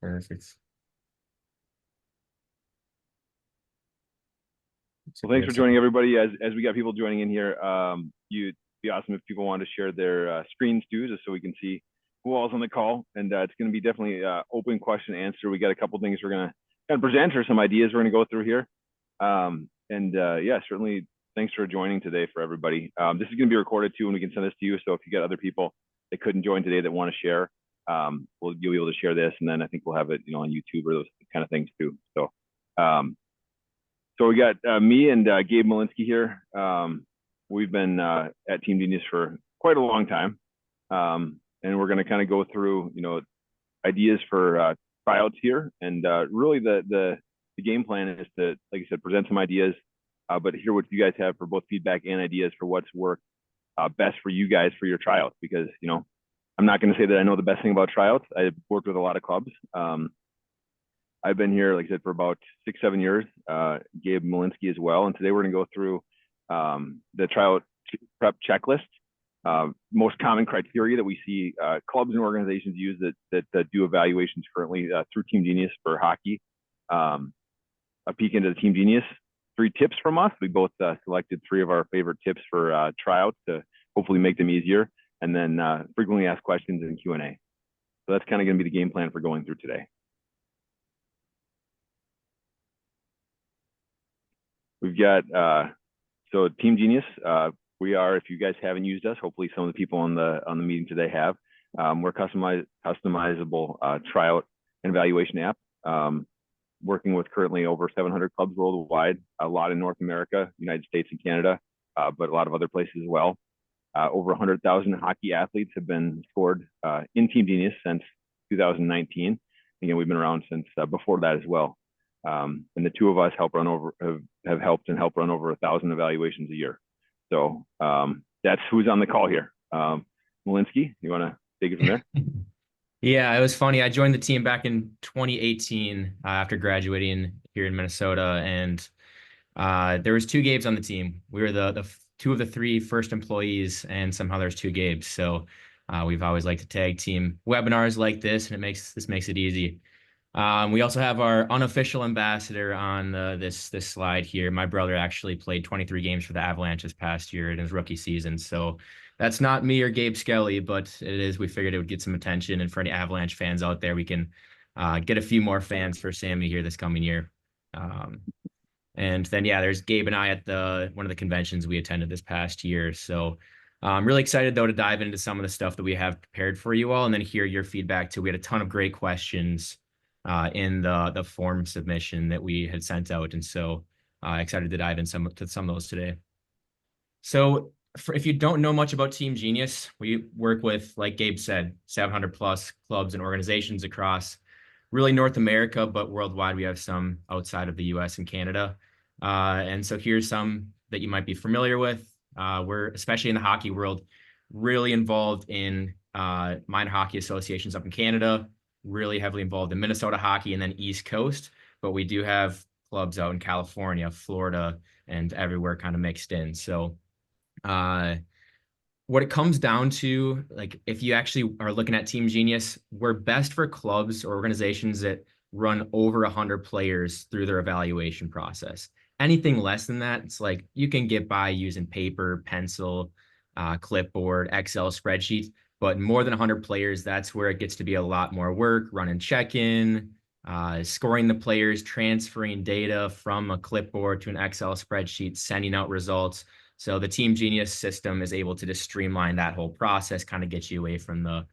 Perfect. Well, thanks for joining everybody. As we got people joining in here, you'd be awesome if people want to share their screens too, just so we can see who all's on the call. And it's going to be definitely open question answer. We got a couple things we're going to kind of present or some ideas we're going to go through here. Yeah, certainly thanks for joining today for everybody. This is going to be recorded too, and we can send this to you. So if you got other people that couldn't join today that want to share, you'll be able to share this, and then I think we'll have it, on YouTube or those kind of things too. So we got me and Gabe Malinsky here. We've been at TeamGenius for quite a long time, and we're going to kind of go through, ideas for tryouts here. And really, the game plan is to, like I said, present some ideas, but hear what you guys have for both feedback and ideas for what's worked best for you guys for your tryouts. Because I'm not going to say that I know the best thing about tryouts. I've worked with a lot of clubs. I've been here, like I said, for about 6-7 years. Gabe Malinsky as well. And today we're going to go through the tryout prep checklist. Most common criteria that we see clubs and organizations use that do evaluations currently through TeamGenius for hockey. A peek into the TeamGenius. 3 tips from us. We both selected 3 of our favorite tips for tryouts to hopefully make them easier. And then frequently asked questions in Q&A. So that's kind of going to be the game plan for going through today. We've got, so TeamGenius, we are, if you guys haven't used us, hopefully some of the people on the meeting today have. We're customizable tryout and evaluation app. Working with currently over 700 clubs worldwide, a lot in North America, United States and Canada, but a lot of other places as well. Over 100,000 hockey athletes have been scored in TeamGenius since 2019. Again, we've been around since before that as well. And the 2 of us have helped and help run over 1,000 evaluations a year. So that's who's on the call here. Malinsky, you want to take it from there? Yeah, it was funny. I joined the team back in 2018 after graduating here in Minnesota, and there was 2 Gabes on the team. We were the 2 of the 3 first employees, and somehow there's 2 Gabes. So we've always liked to tag team webinars like this, and this makes it easy. We also have our unofficial ambassador on this slide here. My brother actually played 23 games for the Avalanche this past year in his rookie season. So that's not me or Gabe Skelly, but we figured it would get some attention. And for any Avalanche fans out there, we can get a few more fans for Sammy here this coming year. And then, yeah, there's Gabe and I at one of the conventions we attended this past year. So I'm really excited, though, to dive into some of the stuff that we have prepared for you all and then hear your feedback, too. We had a ton of great questions in the form submission that we had sent out. And so excited to dive into some of those today. So if you don't know much about TeamGenius, we work with, like Gabe said, 700 plus clubs and organizations across really North America, but worldwide we have some outside of the US and Canada. And so here's some that you might be familiar with. We're, especially in the hockey world, really involved in minor hockey associations up in Canada, really heavily involved in Minnesota hockey and then East Coast, but we do have clubs out in California, Florida, and everywhere kind of mixed in. So what it comes down to, like if you actually are looking at TeamGenius, we're best for clubs or organizations that run over 100 players through their evaluation process. Anything less than that, it's like you can get by using paper, pencil, clipboard, Excel spreadsheets. But more than 100 players, that's where it gets to be a lot more work, running check-in, scoring the players, transferring data from a clipboard to an Excel spreadsheet, sending out results. So the TeamGenius system is able to just streamline that whole process, kind of get you away from the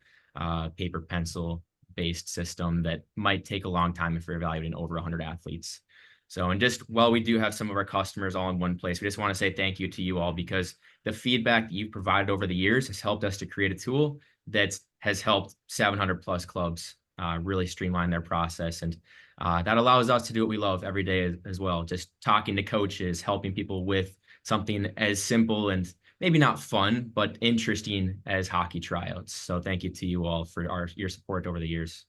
paper pencil-based system that might take a long time if you're evaluating over 100 athletes. So, and just while we do have some of our customers all in one place, we just want to say thank you to you all because the feedback that you've provided over the years has helped us to create a tool that has helped 700 plus clubs really streamline their process. And that allows us to do what we love every day as well. Just talking to coaches, helping people with something as simple and maybe not fun, but interesting as hockey tryouts. So thank you to you all for your support over the years.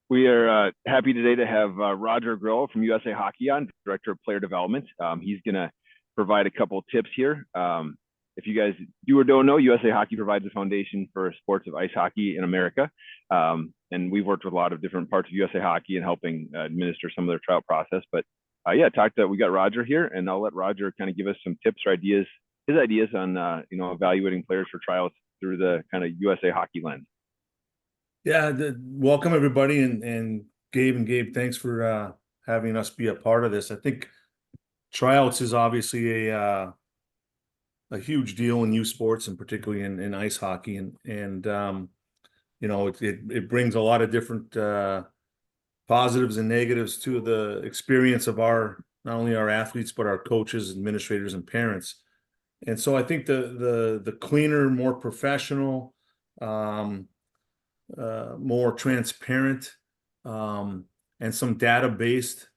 We are happy today to have Roger Groh from USA Hockey on, Director of Player Development. He's going to provide a couple of tips here. If if you guys do or don't know, USA Hockey provides a foundation for sports of ice hockey in America. And we've worked with a lot of different parts of USA Hockey and helping administer some of their tryout process. But yeah, we got Roger here, and I'll let Roger kind of give us some tips or ideas, his ideas on evaluating players for tryouts through the kind of USA Hockey lens. Yeah, welcome everybody, and Gabe, thanks for having us be a part of this. I think tryouts is obviously a huge deal in youth sports, and particularly in ice hockey, and it brings a lot of different positives and negatives to the experience of not only our athletes but our coaches, administrators, and parents. And so I think the cleaner, more professional, more transparent, and some data-based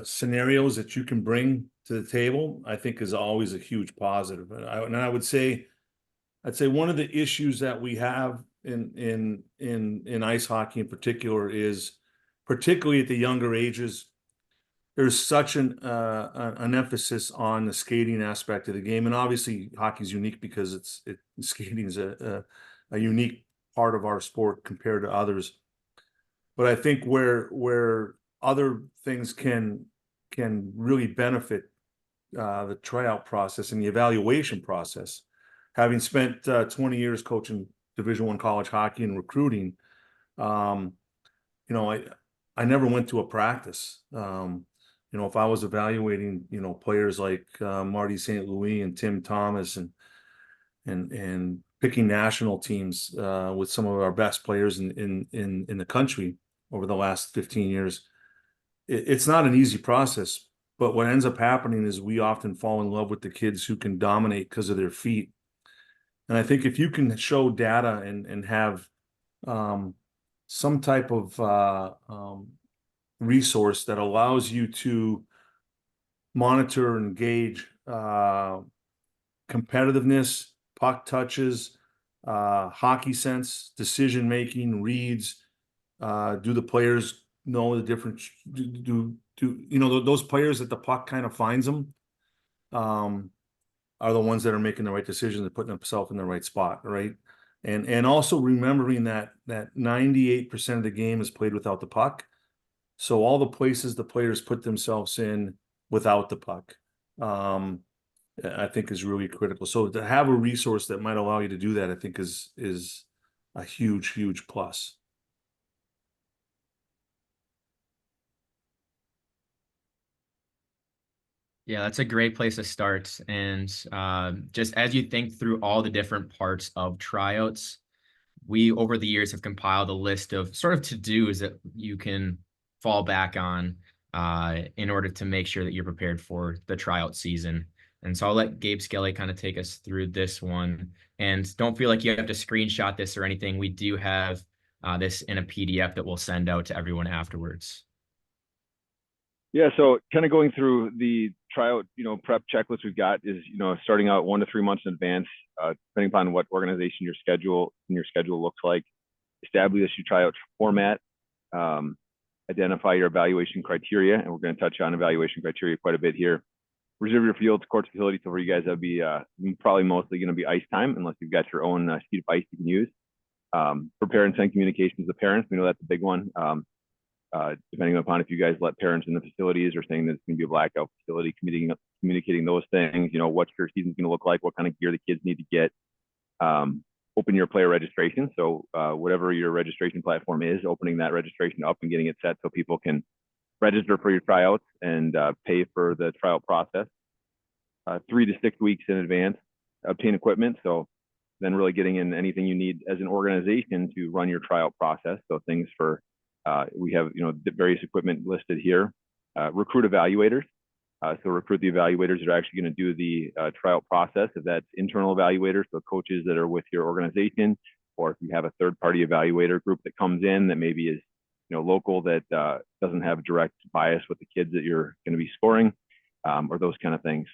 scenarios that you can bring to the table, I think is always a huge positive. And I would say, I'd say one of the issues that we have in ice hockey in particular is, particularly at the younger ages, there's such an emphasis on the skating aspect of the game, and obviously hockey is unique because skating is a unique part of our sport compared to others. But I think where other things can really benefit the tryout process and the evaluation process, having spent 20 years coaching Division I college hockey and recruiting, I never went to a practice. If I was evaluating, players like Marty St. Louis and Tim Thomas and picking national teams with some of our best players in the country over the last 15 years, it's not an easy process. But what ends up happening is we often fall in love with the kids who can dominate because of their feet. And I think if you can show data and have some type of resource that allows you to monitor and gauge competitiveness, puck touches, hockey sense, decision making, reads, do the players know the difference? Do those players that the puck kind of finds them are the ones that are making the right decisions and putting themselves in the right spot, right? And also remembering that 98% of the game is played without the puck. So all the places the players put themselves in without the puck, I think is really critical. So to have a resource that might allow you to do that, I think is a huge plus. Yeah, that's a great place to start. And just as you think through all the different parts of tryouts, we over the years have compiled a list of sort of to-dos that you can fall back on in order to make sure that you're prepared for the tryout season. And so I'll let Gabe Skelly kind of take us through this one. And don't feel like you have to screenshot this or anything. We do have this in a PDF that we'll send out to everyone afterwards. Yeah, so kind of going through the tryout, prep checklist we've got is, starting out 1 to 3 months in advance, depending upon what organization your schedule looks like. Establish your tryout format, identify your evaluation criteria, and we're going to touch on evaluation criteria quite a bit here. Reserve your fields, courts, facilities. So for you guys, that'll be probably mostly going to be ice time, unless you've got your own sheet of ice you can use. Prepare and send communications to parents. We know that's a big one. Depending upon if you guys let parents in the facilities or saying that it's going to be a blackout facility, communicating those things, what your season's going to look like, what kind of gear the kids need to get. Open your player registration. So whatever your registration platform is, opening that registration up and getting it set so people can register for your tryouts and pay for the tryout process. 3 to 6 weeks in advance, obtain equipment. So then really getting in anything you need as an organization to run your tryout process. So things for we have various equipment listed here. Recruit evaluators. So recruit the evaluators that are actually going to do the tryout process. If that's internal evaluators, so coaches that are with your organization, or if you have a third-party evaluator group that comes in that maybe is local, that doesn't have direct bias with the kids that you're going to be scoring, or those kind of things.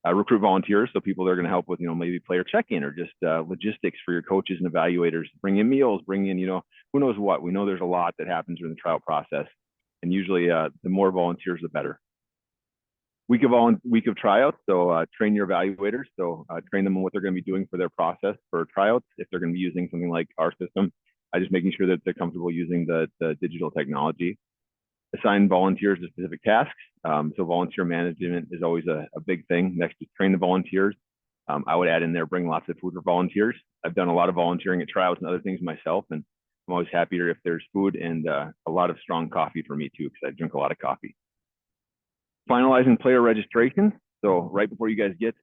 Recruit volunteers, so people that are going to help with maybe player check-in or just logistics for your coaches and evaluators. Bring in meals, bring in who knows what. We know there's a lot that happens during the trial process, and usually the more volunteers the better. week of tryouts. So train your evaluators. So train them on what they're going to be doing for their process for tryouts. If they're going to be using something like our system, just making sure that they're comfortable using the digital technology. Assign volunteers to specific tasks. So volunteer management is always a big thing. Next is train the volunteers. I would add in there, bring lots of food for volunteers. I've done a lot of volunteering at tryouts and other things myself, and I'm always happier if there's food and a lot of strong coffee for me too, because I drink a lot of coffee. Finalizing player registration. So right before you guys get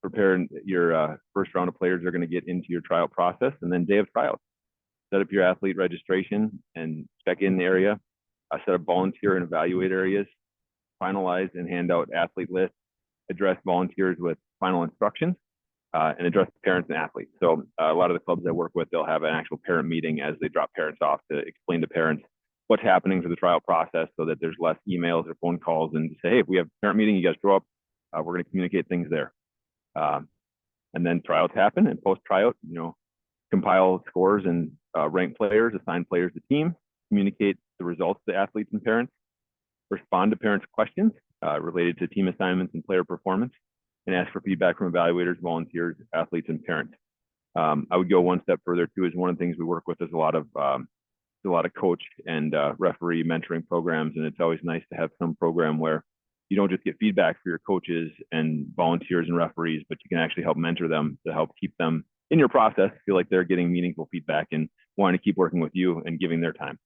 preparing your first round of players are going to get into your tryout process, and then day of tryouts. Set up your athlete registration and check-in area. Set up volunteer and evaluate areas. Finalize and hand out athlete lists. Address volunteers with final instructions, and address parents and athletes. So a lot of the clubs I work with, they'll have an actual parent meeting as they drop parents off to explain to parents what's happening for the trial process, so that there's less emails or phone calls, and say, hey, if we have a parent meeting, you guys show up, we're going to communicate things there. And then tryouts happen, and post tryout, compile scores and rank players, assign players to teams, communicate the results to athletes and parents, respond to parents' questions related to team assignments and player performance, and ask for feedback from evaluators, volunteers, athletes, and parents. I would go one step further too. Is one of the things we work with is a lot of coach and referee mentoring programs, and it's always nice to have some program where you don't just get feedback for your coaches and volunteers and referees, but you can actually help mentor them to help keep them in your process, feel like they're getting meaningful feedback and wanting to keep working with you and giving their time.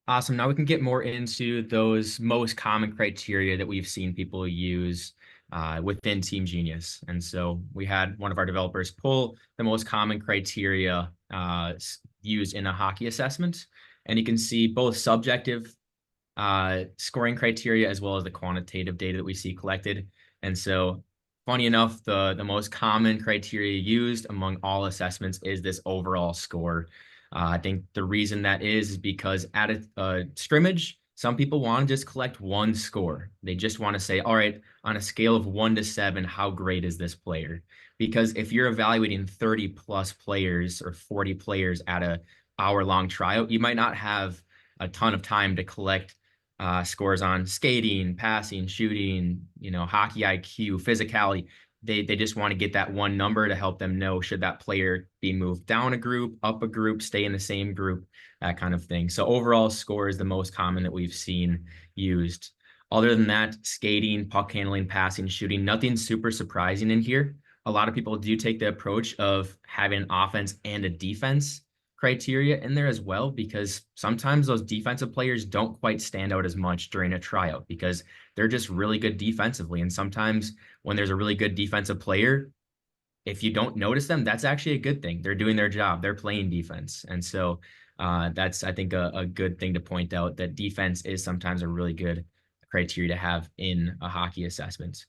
Awesome. Now we can get more into those most common criteria that we've seen people use within TeamGenius. And so we had one of our developers pull the most common criteria used in a hockey assessment. And you can see both subjective scoring criteria as well as the quantitative data that we see collected. And so funny enough, the most common criteria used among all assessments is this overall score. I think the reason that is because at a scrimmage, some people want to just collect one score. They just want to say, all right, on a scale of 1 to 7, how great is this player? Because if you're evaluating 30 plus players or 40 players at a hour-long tryout, you might not have a ton of time to collect scores on skating, passing, shooting, hockey IQ, physicality. They just want to get that one number to help them know, should that player be moved down a group, up a group, stay in the same group, that kind of thing. So overall score is the most common that we've seen used. Other than that, skating, puck handling, passing, shooting, nothing super surprising in here. A lot of people do take the approach of having an offense and a defense criteria in there as well, because sometimes those defensive players don't quite stand out as much during a tryout because they're just really good defensively. And sometimes when there's a really good defensive player, if you don't notice them, that's actually a good thing. They're doing their job. They're playing defense. And so that's, I think, a good thing to point out, that defense is sometimes a really good criteria to have in a hockey assessment.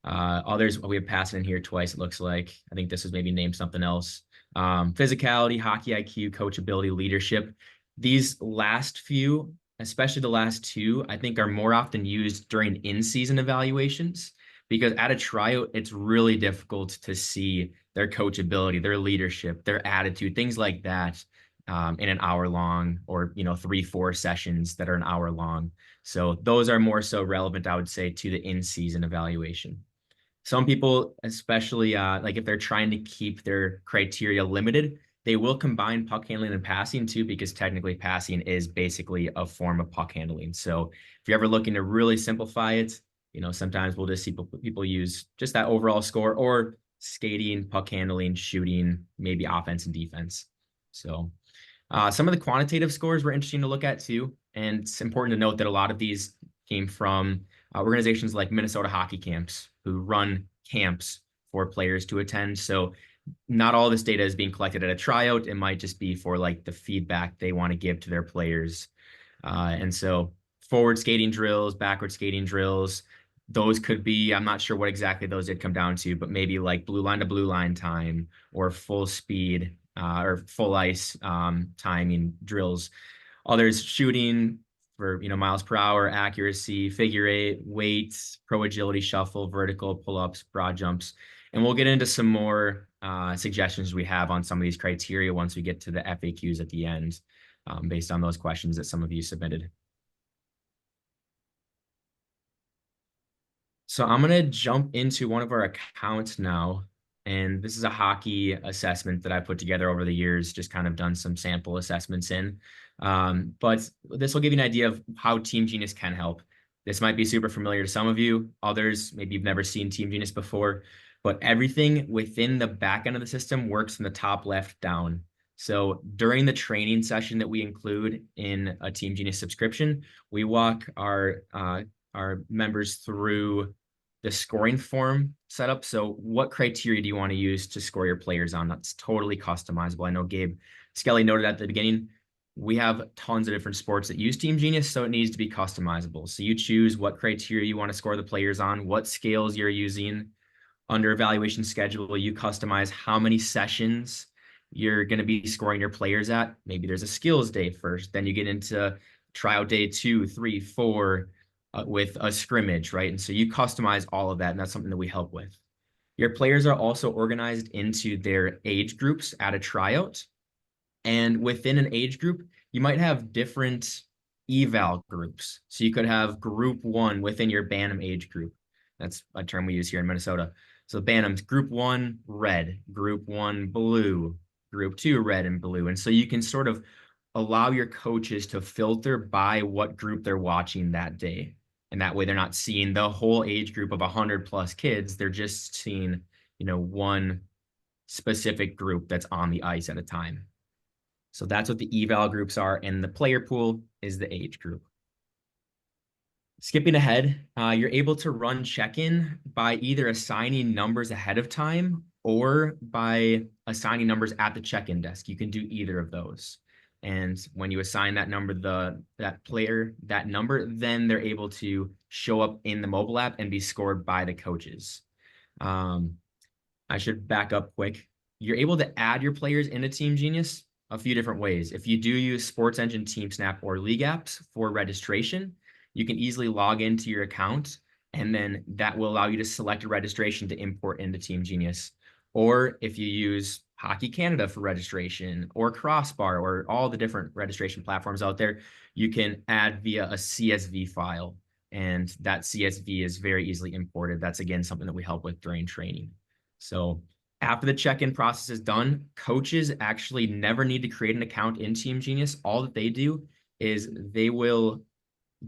Others, we have passing in here twice, it looks like. I think this is maybe named something else. Physicality, hockey IQ, coachability, leadership. These last few, especially the last two, I think are more often used during in-season evaluations, because at a tryout, it's really difficult to see their coachability, their leadership, their attitude, things like that in an hour long, or 3-4 sessions that are an hour long. So those are more so relevant, I would say, to the in-season evaluation. Some people, especially like if they're trying to keep their criteria limited, they will combine puck handling and passing too, because technically passing is basically a form of puck handling. So if you're ever looking to really simplify it, sometimes we'll just see people use just that overall score, or skating, puck handling, shooting, maybe offense and defense. So some of the quantitative scores were interesting to look at too. And it's important to note that a lot of these came from organizations like Minnesota Hockey Camps, who run camps for players to attend. So not all this data is being collected at a tryout. It might just be for like the feedback they want to give to their players. And so forward skating drills, backward skating drills, those could be, I'm not sure what exactly those did come down to, but maybe like blue line to blue line time, or full speed or full ice timing drills. Others shooting, for, miles per hour, accuracy, figure eight, weights, pro agility, shuffle, vertical, pull-ups, broad jumps. And we'll get into some more suggestions we have on some of these criteria once we get to the FAQs at the end, based on those questions that some of you submitted. So I'm going to jump into one of our accounts now. And this is a hockey assessment that I put together over the years, just kind of done some sample assessments in. But this will give you an idea of how TeamGenius can help. This might be super familiar to some of you. Others, maybe you've never seen TeamGenius before, but everything within the back end of the system works from the top left down. So during the training session that we include in a TeamGenius subscription, we walk our members through the scoring form setup. So what criteria do you want to use to score your players on? That's totally customizable. I know Gabe Skelly noted at the beginning, we have tons of different sports that use TeamGenius, so it needs to be customizable. So you choose what criteria you want to score the players on, what scales you're using. Under evaluation schedule, you customize how many sessions you're going to be scoring your players at. Maybe there's a skills day first, then you get into tryout day 2, 3, 4, with a scrimmage, right? And so you customize all of that, and that's something that we help with. Your players are also organized into their age groups at a tryout. And within an age group, you might have different eval groups. So you could have group 1 within your Bantam age group. That's a term we use here in Minnesota. So Bantam's group 1, red, group 1, blue, group 2, red and blue. And so you can sort of allow your coaches to filter by what group they're watching that day. And that way they're not seeing the whole age group of 100+ kids. They're just seeing, one specific group that's on the ice at a time. So that's what the eval groups are. And the player pool is the age group. Skipping ahead, you're able to run check-in by either assigning numbers ahead of time or by assigning numbers at the check-in desk. You can do either of those. And when you assign that number, that player, that number, then they're able to show up in the mobile app and be scored by the coaches. I should back up quick. You're able to add your players into TeamGenius a few different ways. If you do use Sports Engine, TeamSnap, or League Apps for registration, you can easily log into your account, and then that will allow you to select a registration to import into TeamGenius. Or if you use Hockey Canada for registration, or Crossbar, or all the different registration platforms out there, you can add via a CSV file, and that CSV is very easily imported. That's, again, something that we help with during training. So after the check-in process is done, coaches actually never need to create an account in TeamGenius. All that they do is they will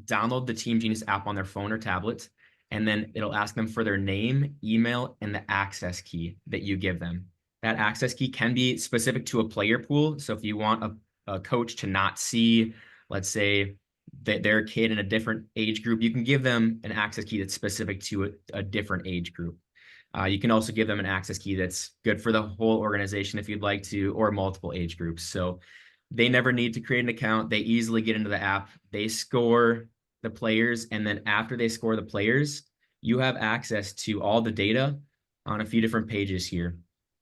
download the TeamGenius app on their phone or tablet, and then it'll ask them for their name, email, and the access key that you give them. That access key can be specific to a player pool. So if you want a coach to not see, let's say, that their kid in a different age group, you can give them an access key that's specific to a different age group. You can also give them an access key that's good for the whole organization if you'd like to, or multiple age groups. So they never need to create an account. They easily get into the app. They score the players. And then after they score the players, you have access to all the data on a few different pages here.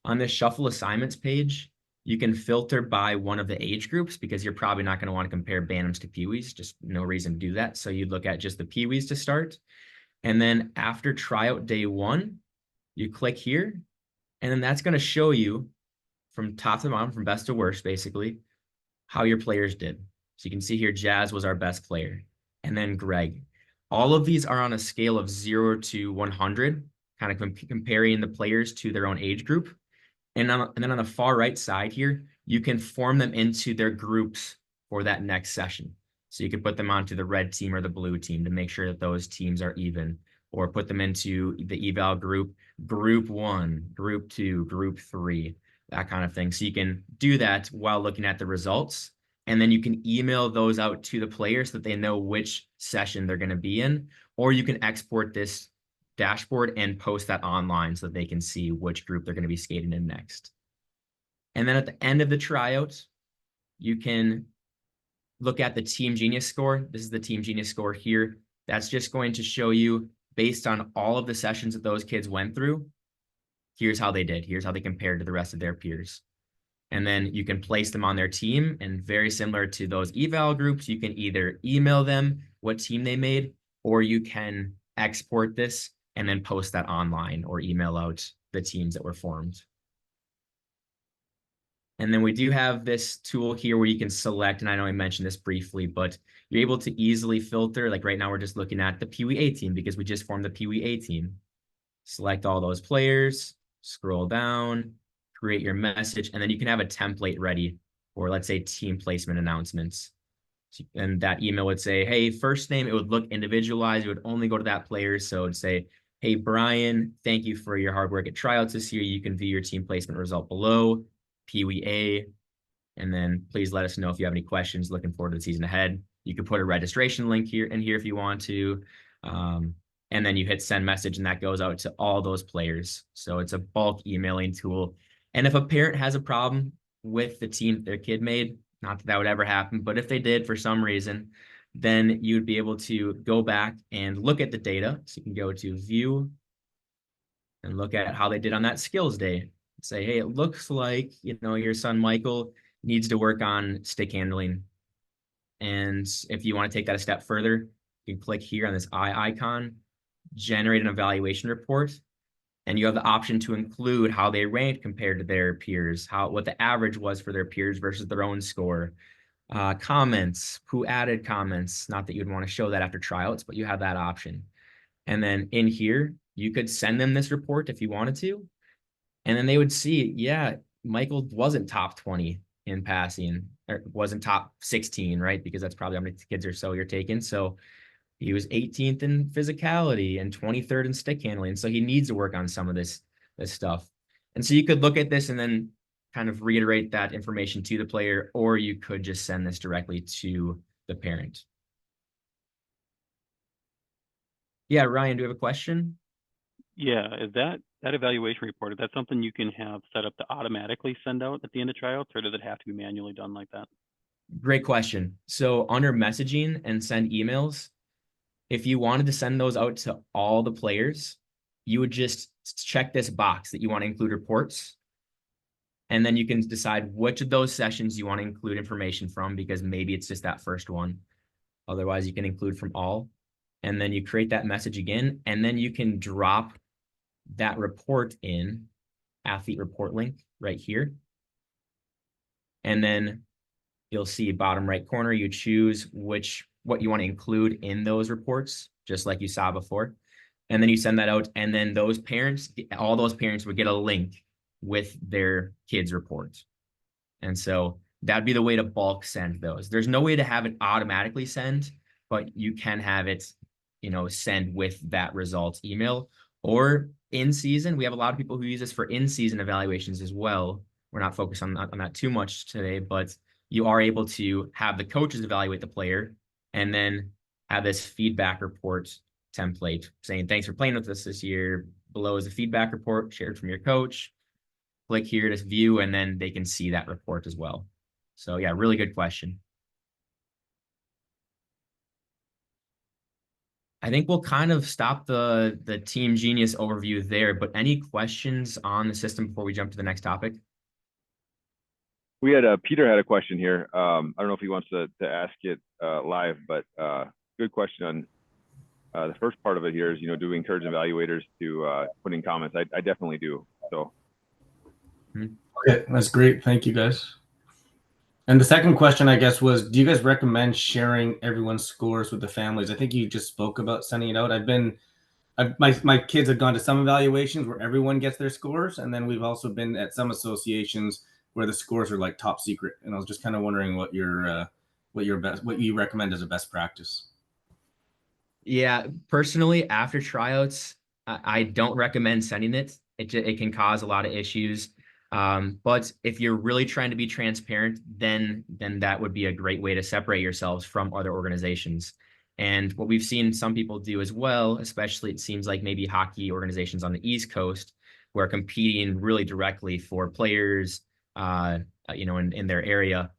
On this shuffle assignments page, you can filter by one of the age groups because you're probably not going to want to compare Bantams to Peewees. Just no reason to do that. So you'd look at just the Peewees to start. And then after tryout day 1, you click here, and then that's going to show you from top to bottom, from best to worst, basically, how your players did. So you can see here, Jazz was our best player, and then Greg. All of these are on a scale of 0 to 100, kind of comparing the players to their own age group. And then on the far right side here, you can form them into their groups for that next session. So you can put them onto the red team or the blue team to make sure that those teams are even, or put them into the eval group, group 1, group 2, group 3, that kind of thing. So you can do that while looking at the results. And then you can email those out to the players so that they know which session they're going to be in, or you can export this dashboard and post that online so that they can see which group they're going to be skating in next. And then at the end of the tryout, you can look at the TeamGenius score. This is the TeamGenius score here. That's just going to show you, based on all of the sessions that those kids went through, here's how they did. Here's how they compared to the rest of their peers. And then you can place them on their team. And very similar to those eval groups, you can either email them what team they made, or you can export this and then post that online or email out the teams that were formed. And then we do have this tool here where you can select, and I know I mentioned this briefly, but you're able to easily filter. Like right now, we're just looking at the Pee Wee A team because we just formed the Pee Wee A team. Select all those players, scroll down, create your message, and then you can have a template ready for, let's say, team placement announcements. And that email would say, hey, first name, it would look individualized. It would only go to that player. So it'd say, hey, Brian, thank you for your hard work at tryouts this year. You can view your team placement result below. Pee Wee A, and then please let us know if you have any questions. Looking forward to the season ahead. You can put a registration link here if you want to. And then you hit send message, and that goes out to all those players. So it's a bulk emailing tool. And if a parent has a problem with the team their kid made, not that that would ever happen, but if they did for some reason, then you'd be able to go back and look at the data. So you can go to view and look at how they did on that skills day. Say, hey, it looks like, your son Michael needs to work on stick handling. And if you want to take that a step further, you can click here on this eye icon, generate an evaluation report, and you have the option to include how they ranked compared to their peers, what the average was for their peers versus their own score, comments, who added comments. Not that you'd want to show that after tryouts, but you have that option. And then in here, you could send them this report if you wanted to. And then they would see, yeah, Michael wasn't top 20 in passing, or wasn't top 16, right? Because that's probably how many kids or so you're taking. So he was 18th in physicality and 23rd in stick handling. So he needs to work on some of this stuff. And so you could look at this and then kind of reiterate that information to the player, or you could just send this directly to the parent. Yeah, Ryan, do you have a question? Yeah, is that evaluation report, is that something you can have set up to automatically send out at the end of tryouts, or does it have to be manually done like that? Great question. So under messaging and send emails, if you wanted to send those out to all the players, you would just check this box that you want to include reports. And then you can decide which of those sessions you want to include information from, because maybe it's just that first one. Otherwise, you can include from all. And then you create that message again, and then you can drop that report in athlete report link right here. And then you'll see bottom right corner, you choose what you want to include in those reports, just like you saw before. And then you send that out, and then all those parents would get a link with their kids' reports. And so that'd be the way to bulk send those. There's no way to have it automatically send, but you can have it, send with that results email. Or in season, we have a lot of people who use this for in-season evaluations as well. We're not focused on that too much today, but you are able to have the coaches evaluate the player and then have this feedback report template saying, thanks for playing with us this year. Below is a feedback report shared from your coach. Click here to view, and then they can see that report as well. So yeah, really good question. I think we'll kind of stop the TeamGenius overview there, but any questions on the system before we jump to the next topic? We had Peter had a question here. I don't know if he wants to ask it live, but good question on the first part of it here is, do we encourage evaluators to put in comments? I definitely do. So. Okay, that's great. Thank you, guys. And the second question, I guess, was, do you guys recommend sharing everyone's scores with the families? I think you just spoke about sending it out. My kids have gone to some evaluations where everyone gets their scores, and then we've also been at some associations where the scores are like top secret. And I was just kind of wondering what you recommend as a best practice. Yeah, personally, after tryouts, I don't recommend sending it. It can cause a lot of issues. But if you're really trying to be transparent, then that would be a great way to separate yourselves from other organizations. And what we've seen some people do as well, especially it seems like maybe hockey organizations on the East Coast, who are competing really directly for players, in their area,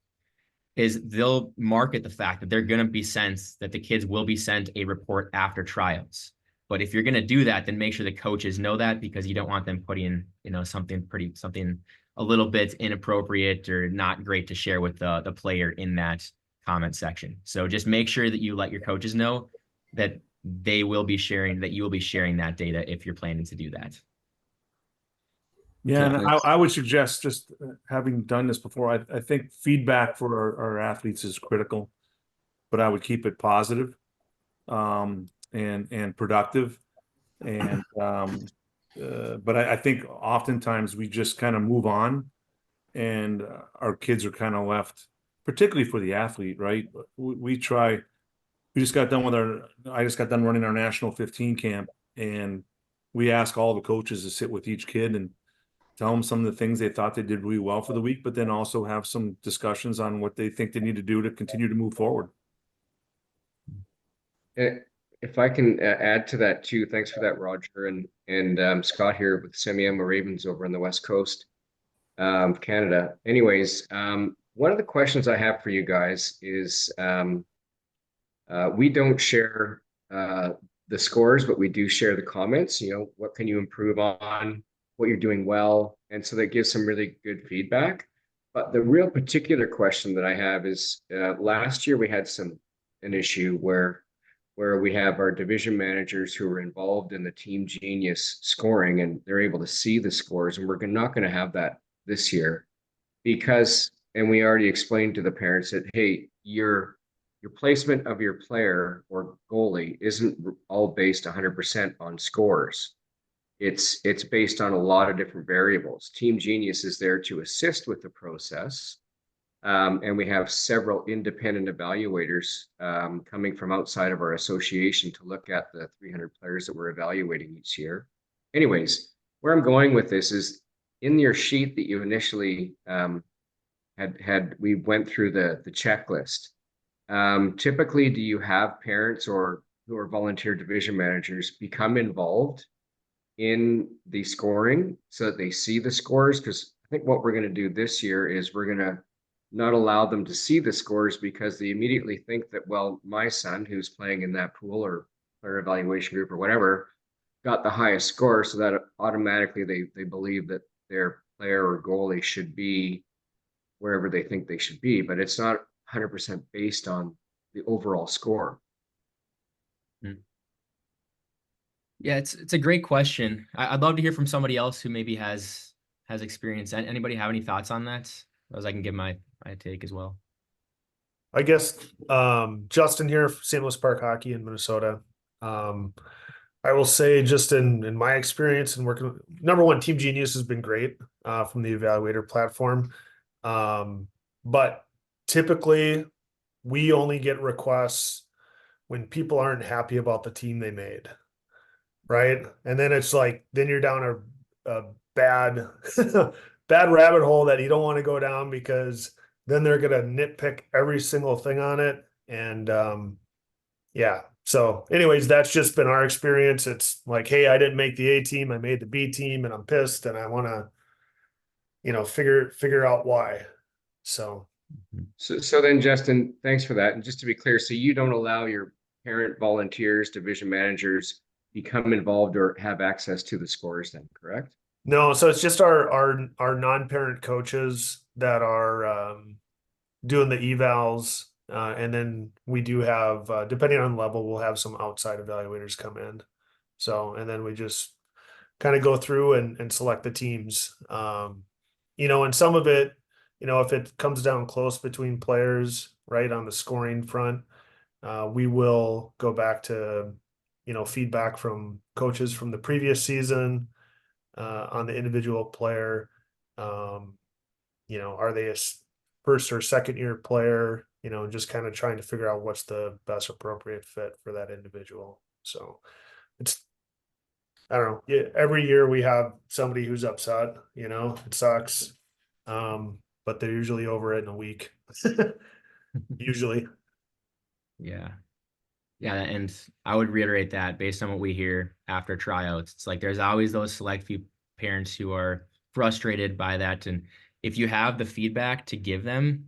is they'll market the fact that they're going to be sent, that the kids will be sent a report after tryouts. But if you're going to do that, then make sure the coaches know that, because you don't want them putting, something a little bit inappropriate or not great to share with the player in that comment section. So just make sure that you let your coaches know that you will be sharing that data if you're planning to do that. Yeah, and Thanks. I would suggest, just having done this before, I think feedback for our athletes is critical, but I would keep it positive, and productive. And but I think oftentimes we just kind of move on, and our kids are kind of left, particularly for the athlete, right? We try. We just got done with I just got done running our national 15 camp, and we ask all the coaches to sit with each kid and tell them some of the things they thought they did really well for the week, but then also have some discussions on what they think they need to do to continue to move forward. If I can add to that too, thanks for that, Roger, and Scott here with Semi-Ama Ravens over on the West Coast of Canada. Anyways, one of the questions I have for you guys is we don't share the scores, but we do share the comments. You know, what can you improve on, what you're doing well, and so that gives some really good feedback. But the real particular question that I have is last year we had an issue where we have our division managers who are involved in the TeamGenius scoring, and they're able to see the scores, and we're not going to have that this year because, and we already explained to the parents that, hey, your placement of your player or goalie isn't all based 100% on scores. It's based on a lot of different variables. TeamGenius is there to assist with the process. And we have several independent evaluators coming from outside of our association to look at the 300 players that we're evaluating each year. Anyways, where I'm going with this is in your sheet that you initially we went through the checklist. Typically, do you have parents or who are volunteer division managers become involved in the scoring so that they see the scores? Because I think what we're going to do this year is we're going to not allow them to see the scores because they immediately think that, well, my son who's playing in that pool or player evaluation group or whatever got the highest score, so that automatically they believe that their player or goalie should be wherever they think they should be, but it's not 100% based on the overall score. Yeah, it's a great question. I'd love to hear from somebody else who maybe has experience. Anybody have any thoughts on that? As I can give my take as well. I guess Justin here, St. Louis Park Hockey in Minnesota. I will say, just in my experience and working, number one, TeamGenius has been great from the evaluator platform. But typically we only get requests when people aren't happy about the team they made. Right. And then it's like, then you're down a bad, bad rabbit hole that you don't want to go down, because then they're going to nitpick every single thing on it. And yeah. So anyways, that's just been our experience. It's like, hey, I didn't make the A team, I made the B team, and I'm pissed, and I want to, figure out why. So then, Justin, thanks for that. And just to be clear, so you don't allow your parent volunteers, division managers become involved or have access to the scores then, correct? No, so it's just our non-parent coaches that are doing the evals, and then we do have, depending on level, we'll have some outside evaluators come in. So, and then we just kind of go through and select the teams. And some of it, if it comes down close between players, right, on the scoring front, we will go back to, feedback from coaches from the previous season on the individual player. Are they a first or second year player? Just kind of trying to figure out what's the best appropriate fit for that individual. So I don't know. Yeah, every year we have somebody who's upset, it sucks. But they're usually over it in a week. Usually. Yeah. Yeah, and I would reiterate that based on what we hear after tryouts. It's like there's always those select few parents who are frustrated by that. And if you have the feedback to give them,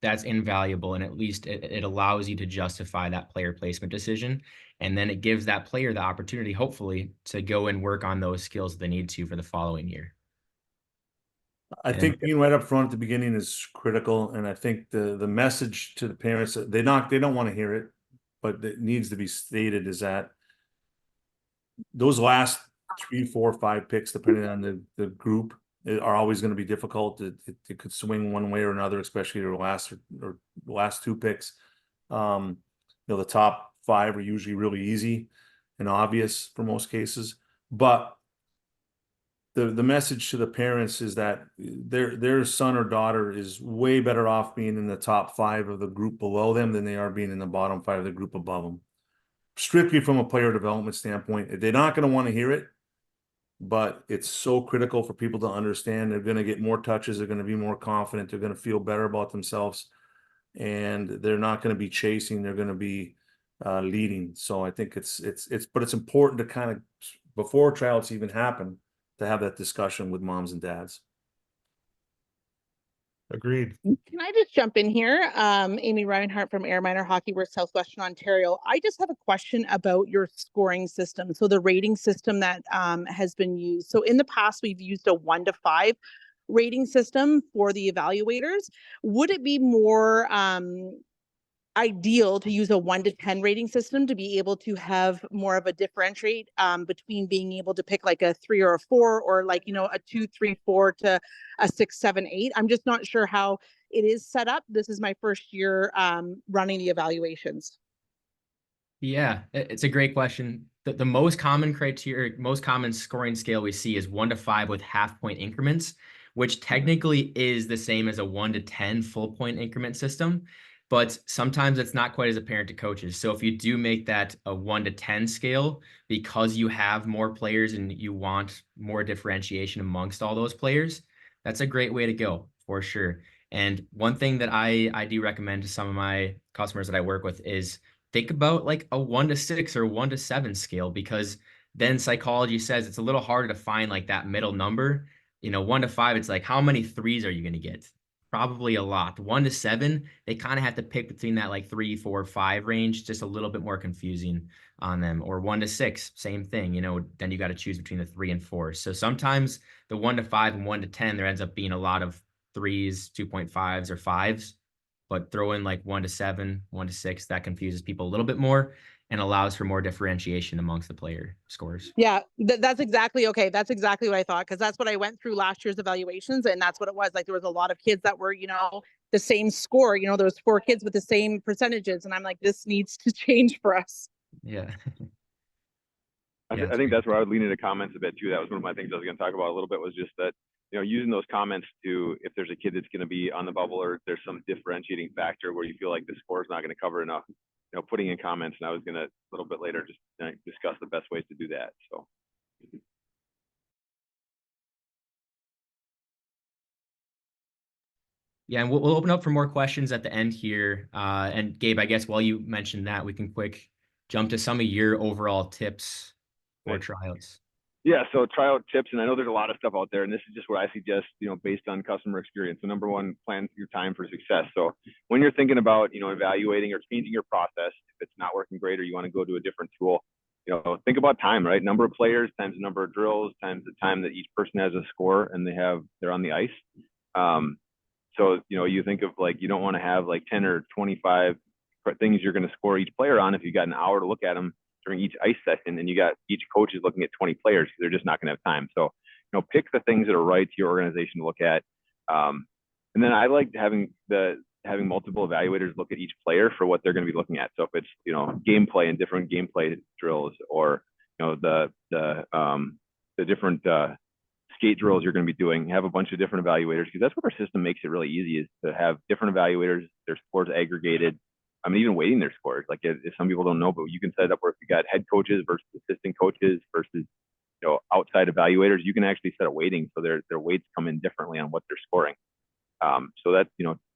that's invaluable. And at least it allows you to justify that player placement decision. And then it gives that player the opportunity, hopefully, to go and work on those skills they need to for the following year. I think being right up front at the beginning is critical, and I think the message to the parents, they don't want to hear it, but it needs to be stated, is that those last 3, 4, 5 picks, depending on the group, are always going to be difficult. It could swing one way or another, especially the last 2 picks. The top 5 are usually really easy and obvious for most cases, but the message to the parents is that their son or daughter is way better off being in the top 5 of the group below them than they are being in the bottom 5 of the group above them. Strictly from a player development standpoint, they're not going to want to hear it, but it's so critical for people to understand. They're going to get more touches. They're going to be more confident. They're going to feel better about themselves, and they're not going to be chasing. They're going to be leading. So I think but it's important to kind of, before tryouts even happen, to have that discussion with moms and dads. Agreed. Can I just jump in here? Amy Reinhart from Air Minor Hockey, we're Southwestern Ontario. I just have a question about your scoring system. So the rating system that has been used. So in the past, we've used a 1 to 5 rating system for the evaluators. Would it be more ideal to use a 1 to 10 rating system to be able to have more of a differentiate between being able to pick like a 3 or a 4, or like, a 2, 3, 4 to a 6, 7, 8? I'm just not sure how it is set up. This is my first year running the evaluations. Yeah, it's a great question. The most common criteria, most common scoring scale we see is 1 to 5 with half-point increments, which technically is the same as a 1 to 10 full-point increment system. But sometimes it's not quite as apparent to coaches. So if you do make that a 1 to 10 scale, because you have more players and you want more differentiation amongst all those players, that's a great way to go for sure. And one thing that I do recommend to some of my customers that I work with is think about like a 1 to 6 or 1 to 7 scale, because then psychology says it's a little harder to find like that middle number. 1 to 5, it's like, how many threes are you going to get? Probably a lot. 1 to 7, they kind of have to pick between that like 3, 4, 5 range, just a little bit more confusing on them. Or 1 to 6, same thing. Then you got to choose between the 3 and 4. So sometimes the 1 to 5 and 1 to 10, there ends up being a lot of 3s, 2.5s, or 5s. But throw in like 1 to 7, 1 to 6, that confuses people a little bit more and allows for more differentiation amongst the player scores. Yeah, that's exactly okay. That's exactly what I thought, because that's what I went through last year's evaluations, and that's what it was. Like there was a lot of kids that were, the same score. There was 4 kids with the same percentages, and I'm like, this needs to change for us. Yeah. I think that's where I would lean into comments a bit too. That was one of my things I was going to talk about a little bit, was just that, using those comments to, if there's a kid that's going to be on the bubble, or if there's some differentiating factor where you feel like the score is not going to cover enough, putting in comments. And I was going to, a little bit later, just discuss the best ways to do that. So. Yeah, and we'll open up for more questions at the end here. And Gabe, I guess while you mentioned that, we can quick jump to some of your overall tips for tryouts. Yeah, so tryout tips, and I know there's a lot of stuff out there, and this is just what I suggest, based on customer experience. So number one, plan your time for success. So when you're thinking about, evaluating or changing your process, if it's not working great or you want to go to a different tool, think about time, right? Number of players times the number of drills times the time that each person has a score and they're on the ice. So, you think of like, you don't want to have like 10 or 25 things you're going to score each player on if you got an hour to look at them during each ice session, and you got each coach is looking at 20 players, because they're just not going to have time. So, pick the things that are right to your organization to look at. And then I like having multiple evaluators look at each player for what they're going to be looking at. So if it's, gameplay and different gameplay drills, or, the different skate drills you're going to be doing, have a bunch of different evaluators, because that's what our system makes it really easy, is to have different evaluators, their scores aggregated. I mean, even weighting their scores, like if some people don't know, but you can set it up where if you got head coaches versus assistant coaches versus, outside evaluators, you can actually set a weighting so their weights come in differently on what they're scoring. So that,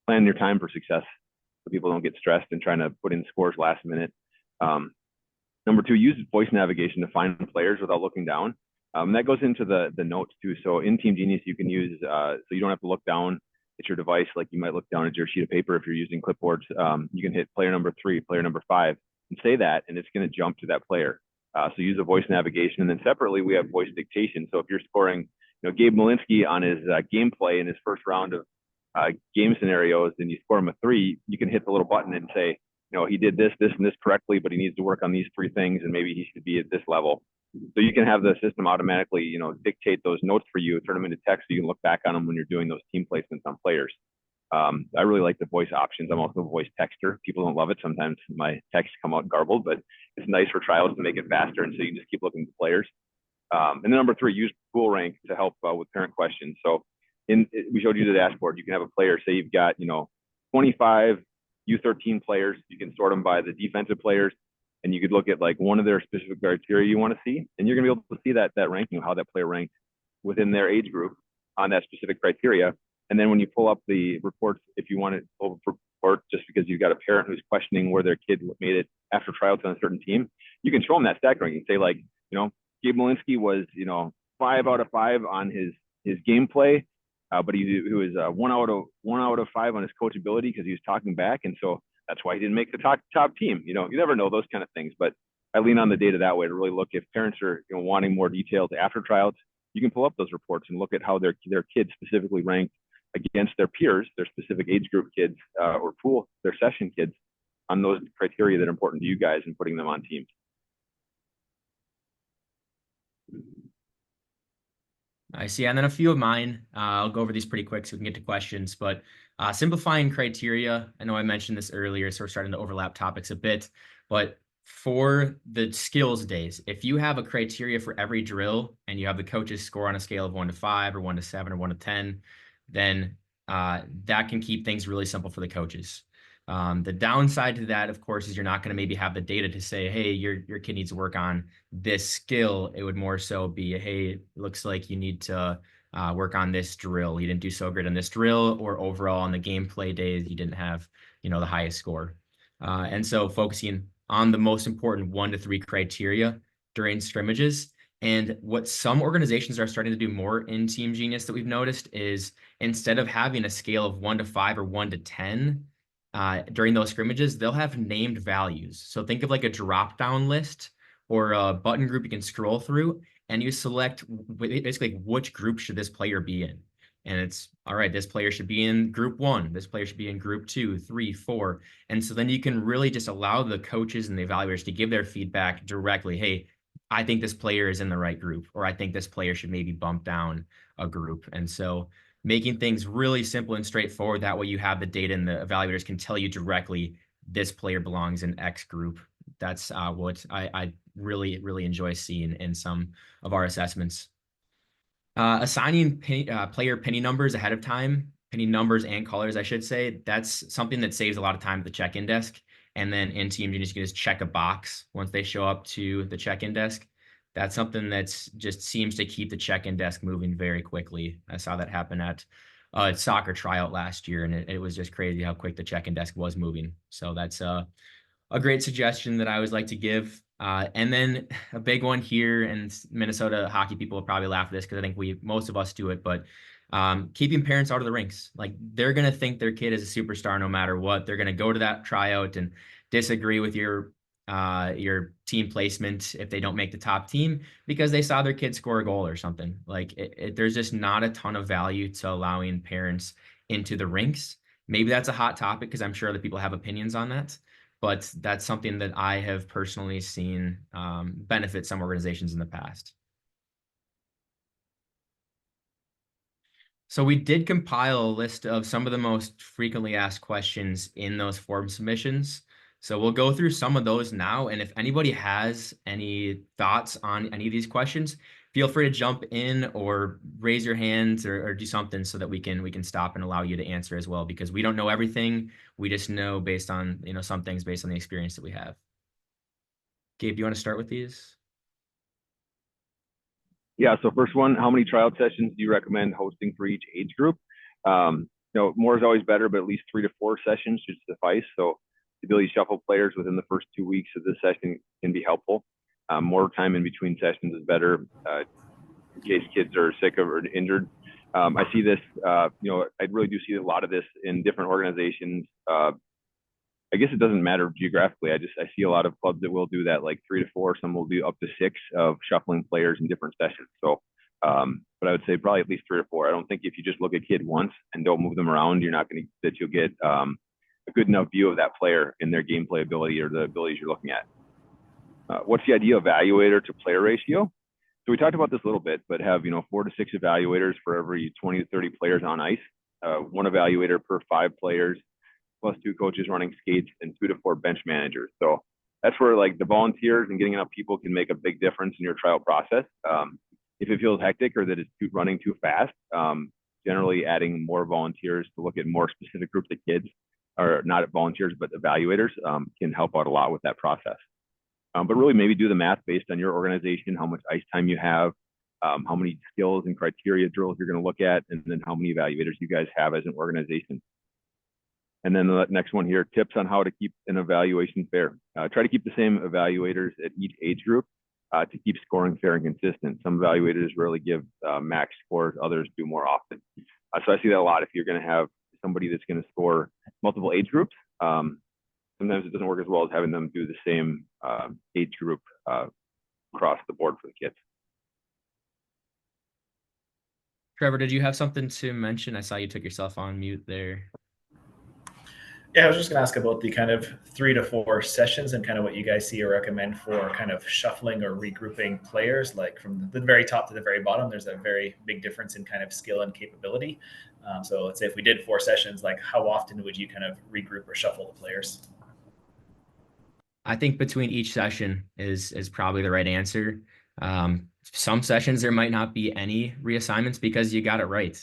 plan your time for success so people don't get stressed and trying to put in scores last minute. Number 2, use voice navigation to find players without looking down. That goes into the notes too. So in TeamGenius, you can use, so you don't have to look down at your device like you might look down at your sheet of paper if you're using clipboards. You can hit player number 3, player number 5, and say that, and it's going to jump to that player. So use the voice navigation, and then separately we have voice dictation. So if you're scoring, Gabe Malinsky on his gameplay in his first round of game scenarios, and you score him a 3, you can hit the little button and say, he did this, this, and this correctly, but he needs to work on these 3 things, and maybe he should be at this level. So you can have the system automatically, dictate those notes for you, turn them into text, so you can look back on them when you're doing those team placements on players. I really like the voice options. I'm also a voice texter. People don't love it. Sometimes my texts come out garbled, but it's nice for trials to make it faster, and so you can just keep looking at the players. And then number 3, use pool rank to help with parent questions. So we showed you the dashboard. You can have a player, say you've got 25 U13 players. You can sort them by the defensive players, and you could look at like one of their specific criteria you want to see, and you're gonna be able to see that ranking of how that player ranked within their age group on that specific criteria. And then when you pull up the reports, if you want to pull up a report just because you've got a parent who's questioning where their kid made it after tryouts on a certain team, you can show them that stack ranking. Say like, Gabe Malinsky was, 5 out of 5 on his gameplay, but he was 1 out of 5 on his coachability because he was talking back, and so that's why he didn't make the top team. You never know those kind of things, but I lean on the data that way to really look if parents are wanting more details after tryouts. You can pull up those reports and look at how their kids specifically ranked against their peers, their specific age group kids, or pool, their session kids, on those criteria that are important to you guys and putting them on teams. I see. And then a few of mine, I'll go over these pretty quick so we can get to questions, but simplifying criteria. I know I mentioned this earlier, so we're starting to overlap topics a bit, but for the skills days, if you have a criteria for every drill and you have the coaches score on a scale of 1 to 5 or 1 to 7 or 1 to 10, then that can keep things really simple for the coaches. The downside to that, of course, is you're not going to maybe have the data to say, hey, your kid needs to work on this skill. It would more so be, hey, it looks like you need to work on this drill. You didn't do so great on this drill, or overall on the gameplay days, you didn't have, the highest score. And so focusing on the most important 1 to 3 criteria during scrimmages. And what some organizations are starting to do more in TeamGenius that we've noticed is instead of having a scale of 1 to 5 or 1 to 10, during those scrimmages, they'll have named values. So think of like a drop-down list or a button group you can scroll through, and you select basically which group should this player be in. And it's, all right, this player should be in group 1, this player should be in group 2, 3, 4. And so then you can really just allow the coaches and the evaluators to give their feedback directly. Hey, I think this player is in the right group, or I think this player should maybe bump down a group. And so making things really simple and straightforward. That way you have the data and the evaluators can tell you directly this player belongs in X group. That's what I really, really enjoy seeing in some of our assessments. Assigning player penny numbers ahead of time, penny numbers and colors, I should say, that's something that saves a lot of time at the check-in desk. And then in TeamGenius, you can just check a box once they show up to the check-in desk. That's something that's just seems to keep the check-in desk moving very quickly. I saw that happen at a soccer tryout last year, and it was just crazy how quick the check-in desk was moving. So that's a great suggestion that I always like to give. And then a big one here, and Minnesota hockey people will probably laugh at this because I think most of us do it, but keeping parents out of the rinks. Like, they're going to think their kid is a superstar no matter what. They're going to go to that tryout and disagree with your team placement if they don't make the top team because they saw their kid score a goal or something. Like, there's just not a ton of value to allowing parents into the rinks. Maybe that's a hot topic because I'm sure other people have opinions on that, but that's something that I have personally seen benefit some organizations in the past. So we did compile a list of some of the most frequently asked questions in those form submissions. So we'll go through some of those now. And if anybody has any thoughts on any of these questions, feel free to jump in or raise your hands or do something so that we can stop and allow you to answer as well, because we don't know everything. We just know based on, some things based on the experience that we have. Gabe, do you want to start with these? Yeah, so first one, how many tryout sessions do you recommend hosting for each age group? More is always better, but at least 3 to 4 sessions should suffice. So the ability to shuffle players within the first 2 weeks of this session can be helpful. More time in between sessions is better in case kids are sick or injured. I see this, I really do see a lot of this in different organizations. I guess it doesn't matter geographically. I see a lot of clubs that will do that, like 3 to 4. Some will do up to 6 of shuffling players in different sessions. So But I would say probably at least 3 or 4. I don't think if you just look at a kid once and don't move them around, you're not going to that you'll get a good enough view of that player and their gameplay ability or the abilities you're looking at. What's the ideal evaluator to player ratio? So we talked about this a little bit, but have 4 to 6 evaluators for every 20 to 30 players on ice. 1 evaluator per 5 players, plus 2 coaches running skates and 2 to 4 bench managers. So that's where like the volunteers and getting enough people can make a big difference in your trial process. If it feels hectic or that it's running too fast, generally adding more volunteers to look at more specific groups of kids, or not volunteers, but evaluators, can help out a lot with that process. But really maybe do the math based on your organization, how much ice time you have, how many skills and criteria drills you're going to look at, and then how many evaluators you guys have as an organization. And then the next one here, tips on how to keep an evaluation fair. Try to keep the same evaluators at each age group to keep scoring fair and consistent. Some evaluators really give max scores, others do more often. So I see that a lot. If you're going to have somebody that's going to score multiple age groups, sometimes it doesn't work as well as having them do the same age group across the board for the kids. Trevor, did you have something to mention? I saw you took yourself on mute there. Yeah, I was just going to ask about the kind of 3 to 4 sessions and kind of what you guys see or recommend for kind of shuffling or regrouping players, like from the very top to the very bottom. There's a very big difference in kind of skill and capability. So let's say if we did 4 sessions, like how often would you kind of regroup or shuffle the players? I think between each session is probably the right answer. Some sessions there might not be any reassignments because you got it right.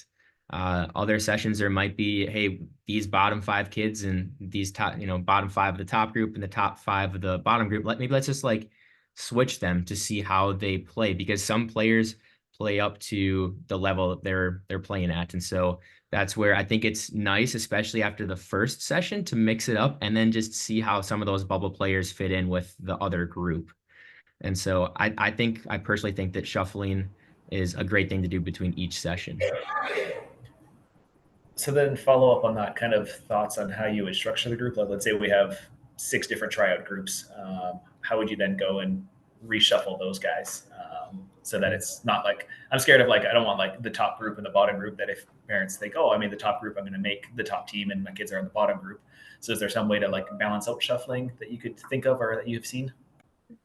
Other sessions there might be, hey, these bottom 5 kids and these top, bottom 5 of the top group and the top 5 of the bottom group. Let's just like switch them to see how they play, because some players play up to the level they're playing at. And so that's where I think it's nice, especially after the first session, to mix it up and then just see how some of those bubble players fit in with the other group. And so I personally think that shuffling is a great thing to do between each session. So then follow up on that, kind of thoughts on how you would structure the group. Like, let's say we have 6 different tryout groups. How would you then go and reshuffle those guys so that it's not like, I'm scared of like, I don't want like the top group and the bottom group, that if parents think, oh, I mean, the top group, I'm going to make the top team and my kids are in the bottom group. So is there some way to like balance out shuffling that you could think of or that you've seen?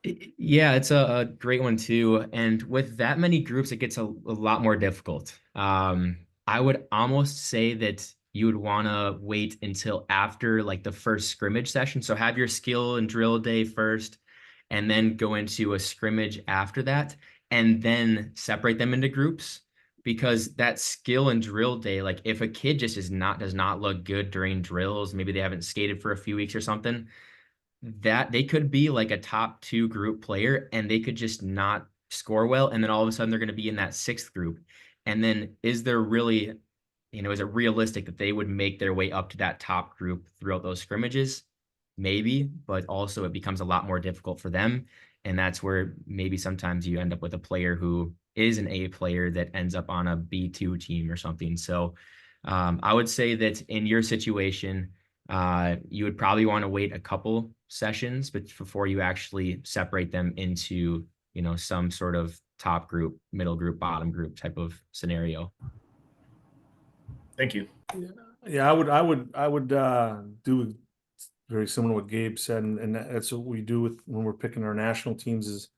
Yeah, it's a great one too. And with that many groups, it gets a lot more difficult. I would almost say that you would want to wait until after like the first scrimmage session. So have your skill and drill day first, and then go into a scrimmage after that, and then separate them into groups. Because that skill and drill day, like if a kid just does not look good during drills, maybe they haven't skated for a few weeks or something, that they could be like a top 2 group player and they could just not score well. And then all of a sudden they're going to be in that 6th group. And then is there really, is it realistic that they would make their way up to that top group throughout those scrimmages? Maybe, but also it becomes a lot more difficult for them. And that's where maybe sometimes you end up with a player who is an A player that ends up on a B2 team or something. So I would say that in your situation, you would probably want to wait a couple sessions before you actually separate them into, some sort of top group, middle group, bottom group type of scenario. Thank you. Yeah, I would do very similar to what Gabe said, and that's what we do when we're picking our national teams. Is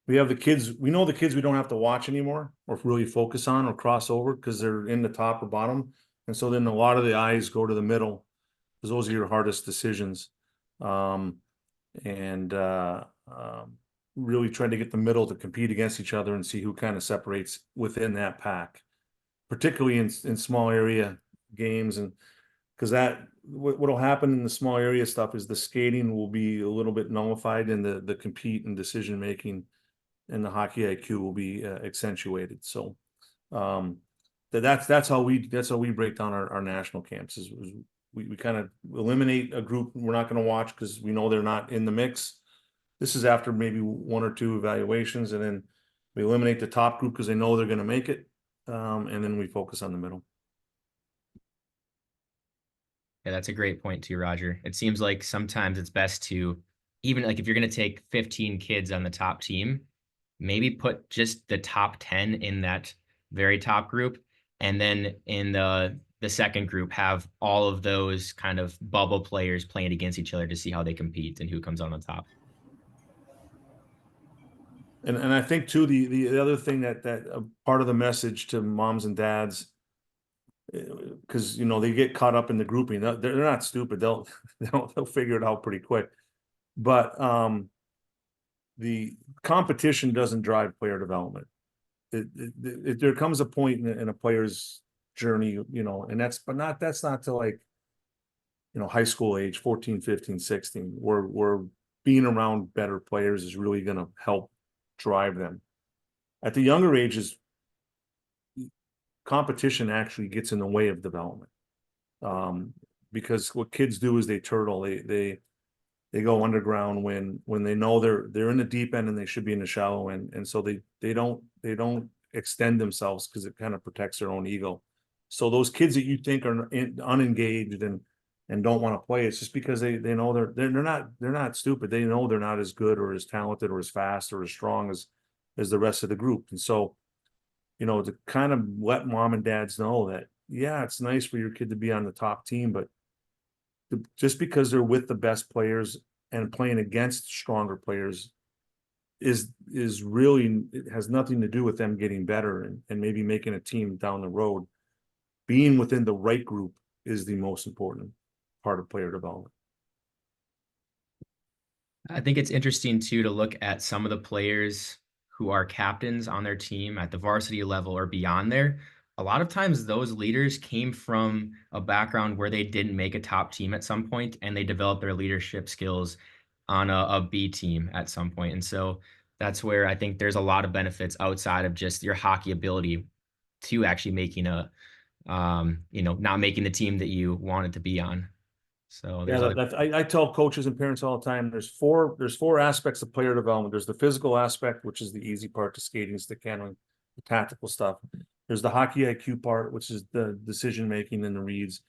we have the kids, we know the kids we don't have to watch anymore or really focus on or cross over because they're in the top or bottom, and so then a lot of the eyes go to the middle because those are your hardest decisions, really trying to get the middle to compete against each other and see who kind of separates within that pack, particularly in small area games. And because what'll happen in the small area stuff is the skating will be a little bit nullified and the compete and decision making and the hockey IQ will be accentuated. So that's how we break down our national camps. Is we kind of eliminate a group we're not going to watch because we know they're not in the mix. This is after maybe 1 or 2 evaluations, and then we eliminate the top group because they know they're going to make it, and then we focus on the middle. Yeah, that's a great point too, Roger. It seems like sometimes it's best to, even like if you're going to take 15 kids on the top team, maybe put just the top 10 in that very top group. And then in the second group, have all of those kind of bubble players playing against each other to see how they compete and who comes on top. And I think too, the other thing that part of the message to moms and dads, because you know they get caught up in the grouping. They're not stupid. They'll figure it out pretty quick. But the competition doesn't drive player development. There comes a point in a player's journey, you know, and that's not to like, you know, high school age, 14, 15, 16, where being around better players is really going to help drive them. At the younger ages, competition actually gets in the way of development. Because what kids do is they turtle, they go underground when they know they're in the deep end and they should be in the shallow end, and so they don't extend themselves because it kind of protects their own ego. So those kids that you think are unengaged and don't want to play, it's just because they know they're not stupid. They know they're not as good or as talented or as fast or as strong as the rest of the group. And so, you know, to kind of let mom and dads know that, yeah, it's nice for your kid to be on the top team, but just because they're with the best players and playing against stronger players is really, it has nothing to do with them getting better and maybe making a team down the road. Being within the right group is the most important part of player development. I think it's interesting too to look at some of the players who are captains on their team at the varsity level or beyond there. A lot of times those leaders came from a background where they didn't make a top team at some point and they developed their leadership skills on a B team at some point. And so that's where I think there's a lot of benefits outside of just your hockey ability to actually making not making the team that you wanted to be on. So there's I tell coaches and parents all the time, there's four aspects of player development. There's the physical aspect, which is the easy part, to skating, stick handling, the tactical stuff. There's the hockey IQ part, which is the decision making and the reads.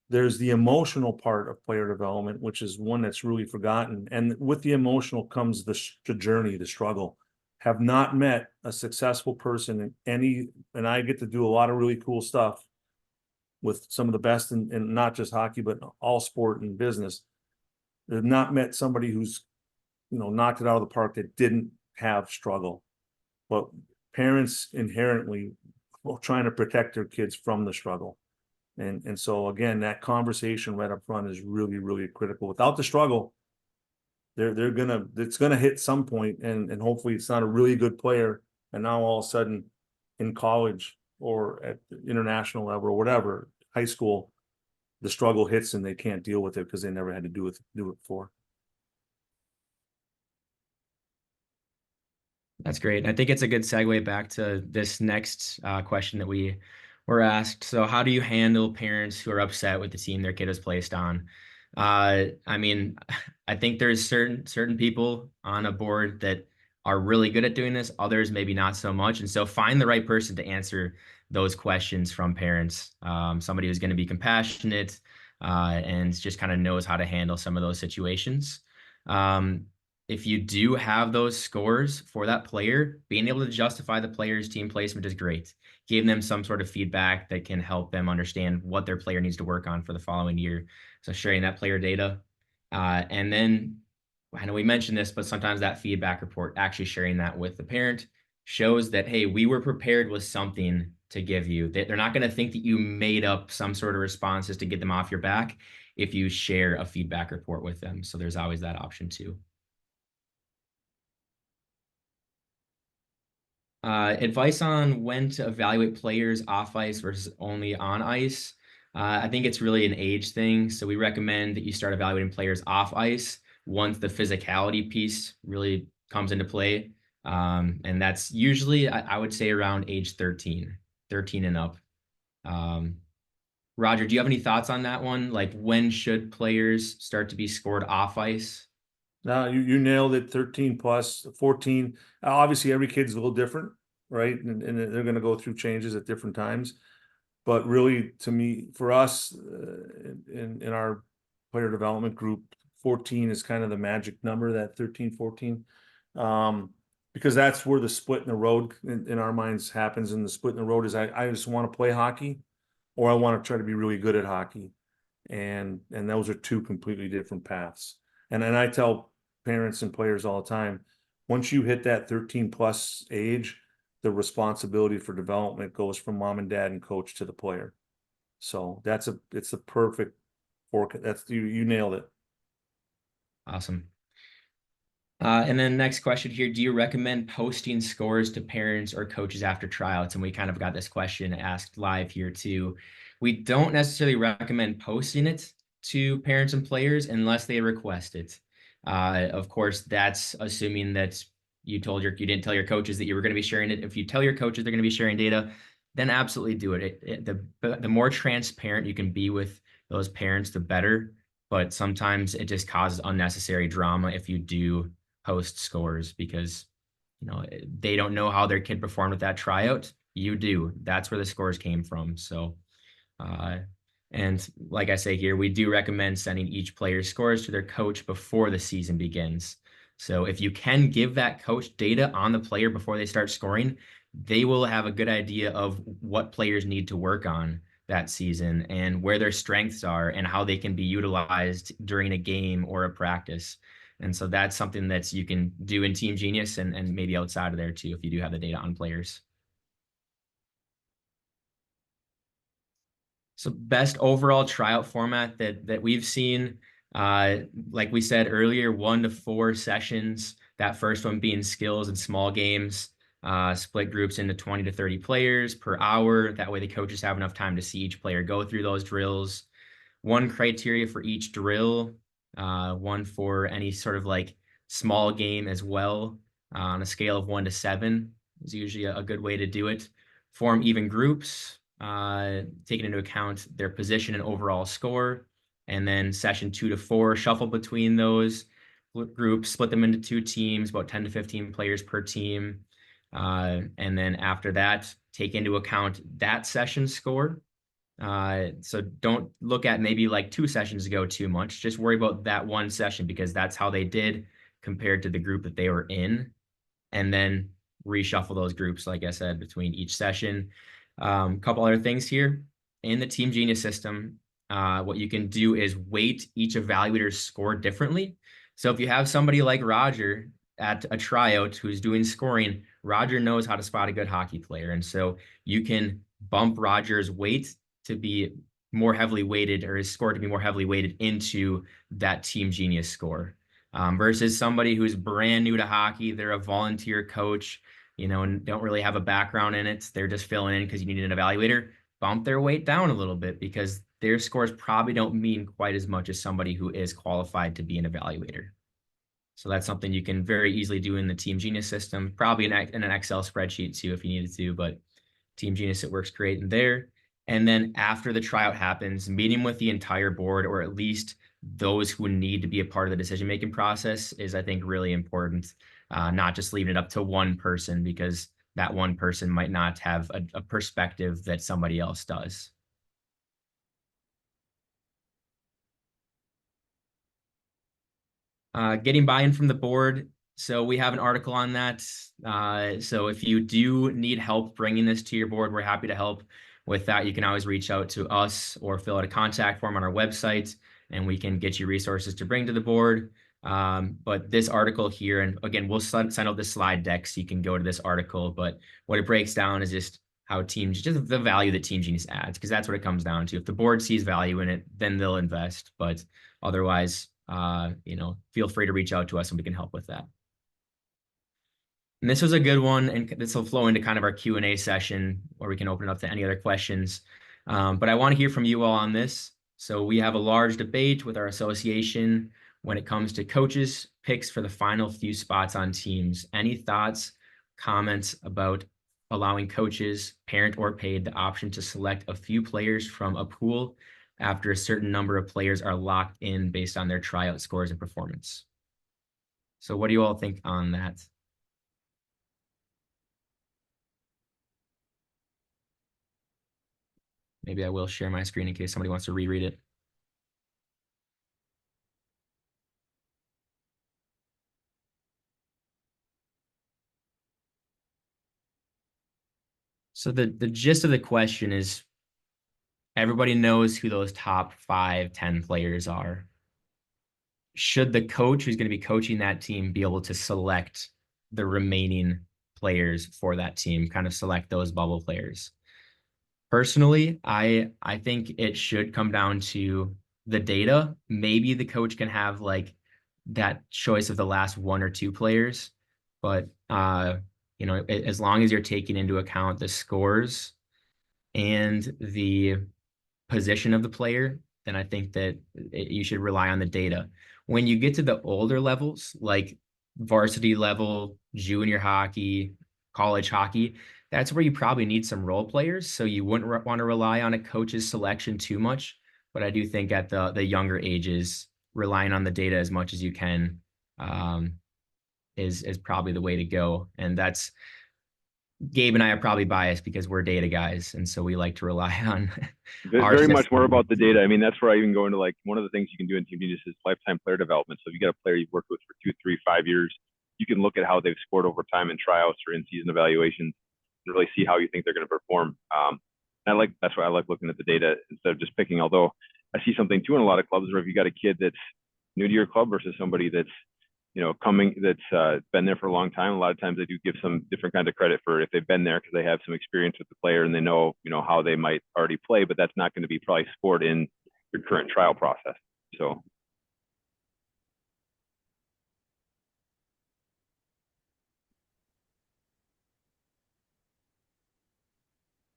There's the emotional part of player development, which is one that's really forgotten. And with the emotional comes the journey, the struggle. Have not met a successful person in any, and I get to do a lot of really cool stuff with some of the best in not just hockey, but all sport and business. They've not met somebody who's, you know, knocked it out of the park that didn't have struggle. But parents inherently are trying to protect their kids from the struggle. And so again, that conversation right up front is really, really critical. Without the struggle, it's gonna hit some point, and hopefully it's not a really good player, and now all of a sudden in college or at the international level or whatever, high school, the struggle hits and they can't deal with it because they never had to do it before. That's great. I think it's a good segue back to this next question that we were asked. So, how do you handle parents who are upset with the team their kid was placed on? I mean, I think there's certain people on a board that are really good at doing this, others maybe not so much. And so, find the right person to answer those questions from parents. Somebody who's going to be compassionate and just kind of knows how to handle some of those situations. If you do have those scores for that player, being able to justify the player's team placement is great. Giving them some sort of feedback that can help them understand what their player needs to work on for the following year. So sharing that player data. And then I know we mentioned this, but sometimes that feedback report, actually sharing that with the parent, shows that, hey, we were prepared with something to give you. They're not going to think that you made up some sort of responses to get them off your back if you share a feedback report with them. So there's always that option too. Advice on when to evaluate players off ice versus only on ice. I think it's really an age thing. So we recommend that you start evaluating players off ice once the physicality piece really comes into play. And that's usually, I would say, around age 13 and up. Roger, do you have any thoughts on that one? Like, when should players start to be scored off ice? Now you nailed it. 13 plus 14. Obviously, every kid's a little different, right? And they're going to go through changes at different times. But really, to me, for us, in our player development group, 14 is kind of the magic number, that 13, 14. because that's where the split in the road in our minds happens. And the split in the road is I just want to play hockey, or I want to try to be really good at hockey. And those are two completely different paths. And I tell parents and players all the time, once you hit that 13 plus age, the responsibility for development goes from mom and dad and coach to the player. So it's a perfect that's you nailed it. Awesome. And then next question here, do you recommend posting scores to parents or coaches after tryouts? And we kind of got this question asked live here too. We don't necessarily recommend posting it to parents and players unless they request it. Of course, that's assuming that you didn't tell your coaches that you were going to be sharing it. If you tell your coaches they're going to be sharing data, then absolutely do it. The more transparent you can be with those parents, the better. But sometimes it just causes unnecessary drama if you do post scores, because they don't know how their kid performed with that tryout. You do. That's where the scores came from. So and like I say here, we do recommend sending each player's scores to their coach before the season begins. So if you can give that coach data on the player before they start scoring, they will have a good idea of what players need to work on that season and where their strengths are and how they can be utilized during a game or a practice. And so that's something that you can do in TeamGenius and maybe outside of there too, if you do have the data on players. So best overall tryout format that we've seen, like we said earlier, 1 to 4 sessions. That first one being skills and small games. Split groups into 20 to 30 players per hour. That way the coaches have enough time to see each player go through those drills. 1 criteria for each drill. 1 for any sort of like small game as well. On a scale of 1 to 7 is usually a good way to do it. Form even groups. Taking into account their position and overall score. And then session 2 to 4, shuffle between those groups, split them into 2 teams, about 10 to 15 players per team. And then after that, take into account that session score. So don't look at maybe like 2 sessions ago too much. Just worry about that 1 session, because that's how they did compared to the group that they were in. And then reshuffle those groups, like I said, between each session. Couple other things here. In the TeamGenius system, what you can do is weight each evaluator's score differently. So if you have somebody like Roger at a tryout who's doing scoring, Roger knows how to spot a good hockey player. And so you can bump Roger's weight to be more heavily weighted, or his score to be more heavily weighted into that TeamGenius score. Versus somebody who's brand new to hockey, they're a volunteer coach, and don't really have a background in it. They're just filling in because you need an evaluator. Bump their weight down a little bit, because their scores probably don't mean quite as much as somebody who is qualified to be an evaluator. So that's something you can very easily do in the TeamGenius system, probably in an Excel spreadsheet too, if you needed to, but TeamGenius, it works great in there. And then after the tryout happens, meeting with the entire board, or at least those who need to be a part of the decision-making process, is, I think, really important. Not just leaving it up to one person, because that one person might not have a perspective that somebody else does. Getting buy-in from the board. So we have an article on that. So if you do need help bringing this to your board, we're happy to help with that. You can always reach out to us or fill out a contact form on our website, and we can get you resources to bring to the board. But this article here, and again, we'll send out the slide deck so you can go to this article. But what it breaks down is just how just the value that TeamGenius adds, because that's what it comes down to. If the board sees value in it, then they'll invest. But otherwise, feel free to reach out to us and we can help with that. And this was a good one, and this will flow into kind of our Q&A session where we can open it up to any other questions. But I want to hear from you all on this. So we have a large debate with our association when it comes to coaches' picks for the final few spots on teams. Any thoughts, comments about allowing coaches, parent or paid, the option to select a few players from a pool after a certain number of players are locked in based on their tryout scores and performance? So what do you all think on that? Maybe I will share my screen in case somebody wants to reread it. So the gist of the question is everybody knows who those top 5, 10 players are. Should the coach who's going to be coaching that team be able to select the remaining players for that team, kind of select those bubble players? Personally, I think it should come down to the data. Maybe the coach can have like that choice of the last 1 or 2 players, but as long as you're taking into account the scores and the position of the player, then I think that you should rely on the data. When you get to the older levels, like varsity level, junior hockey, college hockey, that's where you probably need some role players. So you wouldn't want to rely on a coach's selection too much. But I do think at the younger ages, relying on the data as much as you can is probably the way to go. And that's Gabe and I are probably biased because we're data guys, and so we like to rely on our Very much system. more about the data. I mean, that's where I even go into like one of the things you can do in TeamGenius is lifetime player development. So if you got a player you've worked with for 2, 3, 5 years, you can look at how they've scored over time in tryouts or in season evaluations and really see how you think they're going to perform. That's why I like looking at the data instead of just picking. Although I see something too in a lot of clubs where if you got a kid that's new to your club versus somebody that's that's been there for a long time. A lot of times they do give some different kind of credit for if they've been there because they have some experience with the player and they know, how they might already play, but that's not going to be probably scored in your current trial process. So.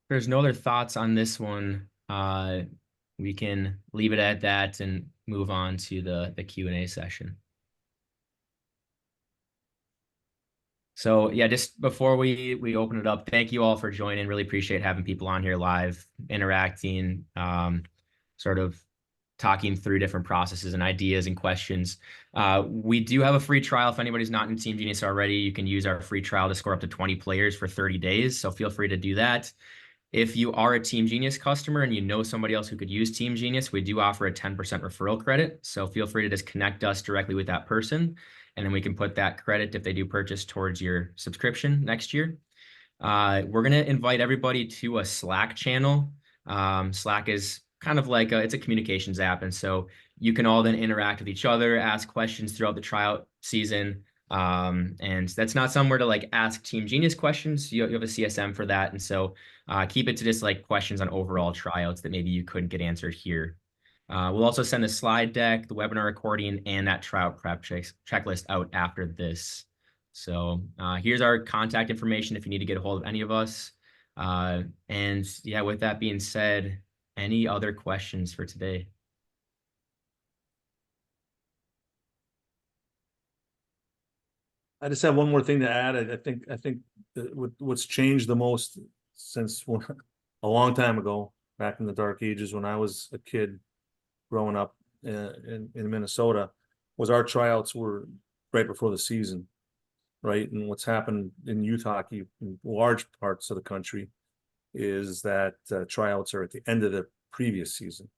There's no other thoughts on this one. We can leave it at that and move on to the Q&A session. So yeah, just before we open it up, thank you all for joining. Really appreciate having people on here live, interacting, sort of talking through different processes and ideas and questions. We do have a free trial. If anybody's not in TeamGenius already, you can use our free trial to score up to 20 players for 30 days. So feel free to do that. If you are a TeamGenius customer and you know somebody else who could use TeamGenius, we do offer a 10% referral credit. So feel free to just connect us directly with that person, and then we can put that credit if they do purchase towards your subscription next year. We're going to invite everybody to a Slack channel. Slack is kind of like it's a communications app. And so you can all then interact with each other, ask questions throughout the tryout season. And that's not somewhere to like ask TeamGenius questions. You have a CSM for that. And so keep it to just like questions on overall tryouts that maybe you couldn't get answered here. We'll also send the slide deck, the webinar recording, and that tryout prep checklist out after this. So here's our contact information if you need to get a hold of any of us. And yeah, with that being said, any other questions for today? I just have one more thing to add. I think that what's changed the most since a long time ago, back in the dark ages when I was a kid growing up in Minnesota, was our tryouts were right before the season, right? And what's happened in youth hockey in large parts of the country is that tryouts are at the end of the previous season.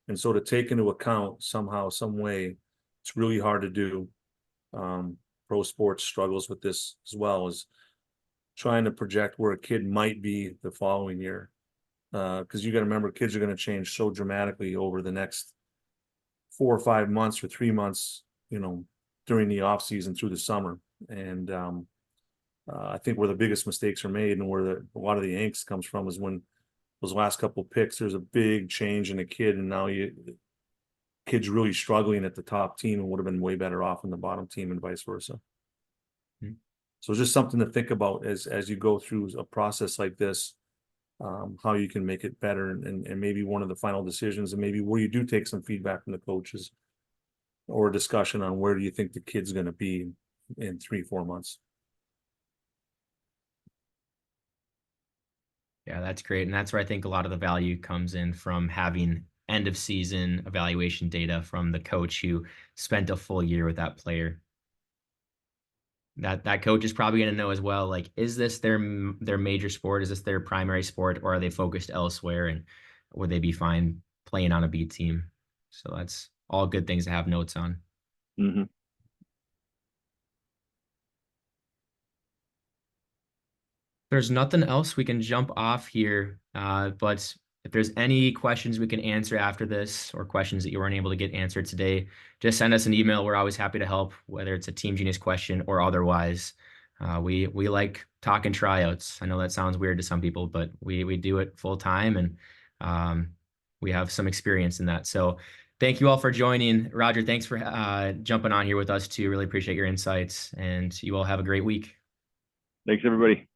And so to take into account somehow, some way, it's really hard to do. Pro sports struggles with this as well, as trying to project where a kid might be the following year. Because you got to remember, kids are going to change so dramatically over the next 4 or 5 months or 3 months, during the off season through the summer. And I think where the biggest mistakes are made and where a lot of the angst comes from is when those last couple of picks, there's a big change in a kid, and now kid's really struggling at the top team and would have been way better off in the bottom team and vice versa. Mm-hmm. So it's just something to think about as you go through a process like this, how you can make it better, and maybe one of the final decisions, and maybe where you do take some feedback from the coaches or a discussion on where do you think the kid's going to be in 3-4 months. Yeah, that's great. And that's where I think a lot of the value comes in, from having end of season evaluation data from the coach who spent a full year with that player. That coach is probably going to know as well, like, is this their major sport? Is this their primary sport, or are they focused elsewhere? And would they be fine playing on a B team? So that's all good things to have notes on. Mm-hmm. there's nothing else, we can jump off here. But if there's any questions we can answer after this, or questions that you weren't able to get answered today, just send us an email. We're always happy to help, whether it's a TeamGenius question or otherwise. We like talking tryouts. I know that sounds weird to some people, but we do it full time, and we have some experience in that. So thank you all for joining. Roger, thanks for jumping on here with us too. Really appreciate your insights, and you all have a great week. Thanks, everybody.